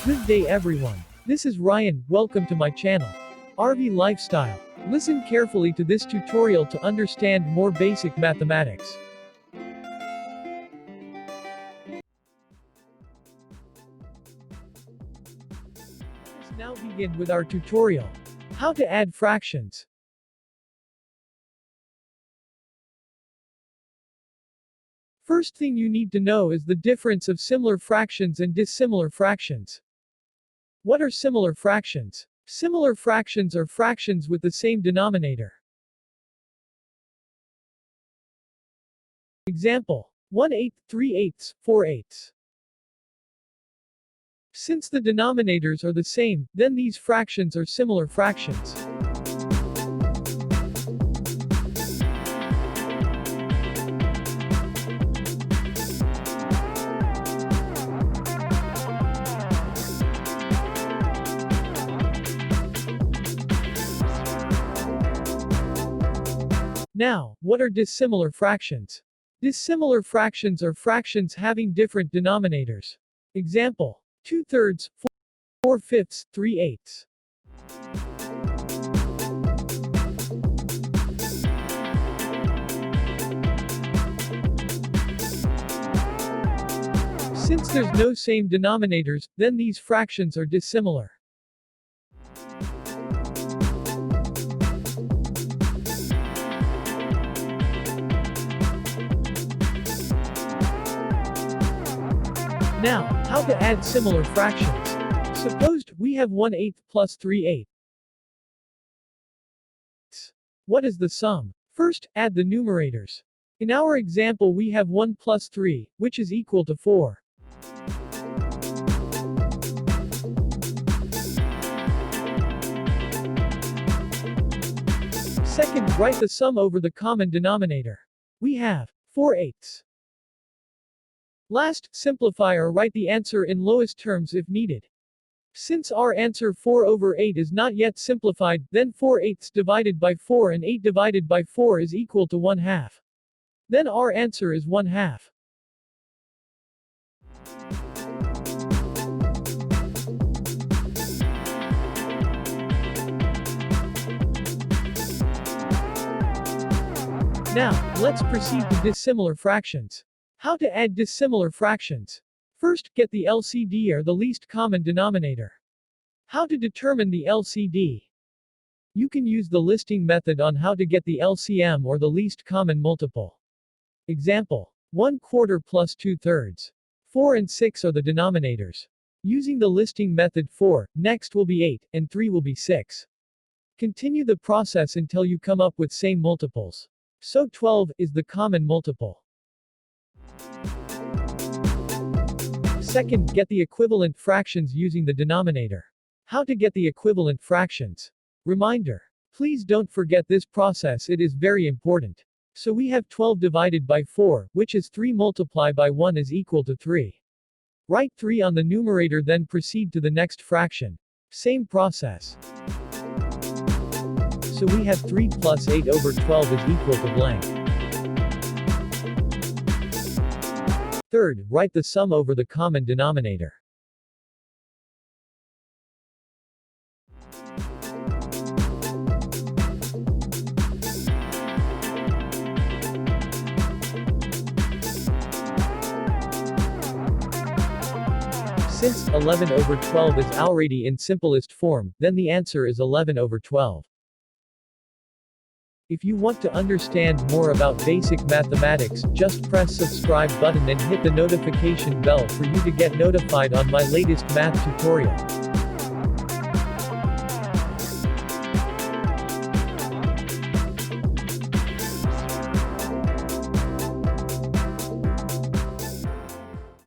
Good day everyone. This is Ryan, welcome to my channel. RV Lifestyle. Listen carefully to this tutorial to understand more basic mathematics. Let's now begin with our tutorial. How to add fractions. First thing you need to know is the difference of similar fractions and dissimilar fractions. What are similar fractions? Similar fractions are fractions with the same denominator. Example: 1/8, 3/8, 4/8. Since the denominators are the same, then these fractions are similar fractions. Now, what are dissimilar fractions? Dissimilar fractions are fractions having different denominators. Example: 2/3, 4/5, 3/8. Since there's no same denominators, then these fractions are dissimilar. Now, how to add similar fractions. Suppose we have 1/8 plus 3/8. What is the sum? First, add the numerators. In our example we have 1 plus 3, which is equal to 4. Second, write the sum over the common denominator. We have 4/8. Last, simplify or write the answer in lowest terms if needed. Since our answer 4/8 is not yet simplified, then 4/8 divided by 4 and 8 divided by 4 is equal to 1/2. Then our answer is 1/2. Now, let's proceed to dissimilar fractions. How to add dissimilar fractions. First, get the LCD or the least common denominator. How to determine the LCD? You can use the listing method on how to get the LCM or the least common multiple. Example: 1/4 plus 2/3. 4 and 6 are the denominators. Using the listing method, 4, next will be 8, and 3 will be 6. Continue the process until you come up with same multiples. So 12 is the common multiple. Second, get the equivalent fractions using the denominator. How to get the equivalent fractions? Reminder: please don't forget this process, it is very important. So we have 12 divided by 4, which is 3 multiplied by 1 is equal to 3. Write 3 on the numerator, then proceed to the next fraction. Same process. So we have 3 plus 8 over 12 is equal to blank. Third, write the sum over the common denominator. Since 11/12 is already in simplest form, then the answer is 11/12. If you want to understand more about basic mathematics, just press subscribe button and hit the notification bell for you to get notified on my latest math tutorial.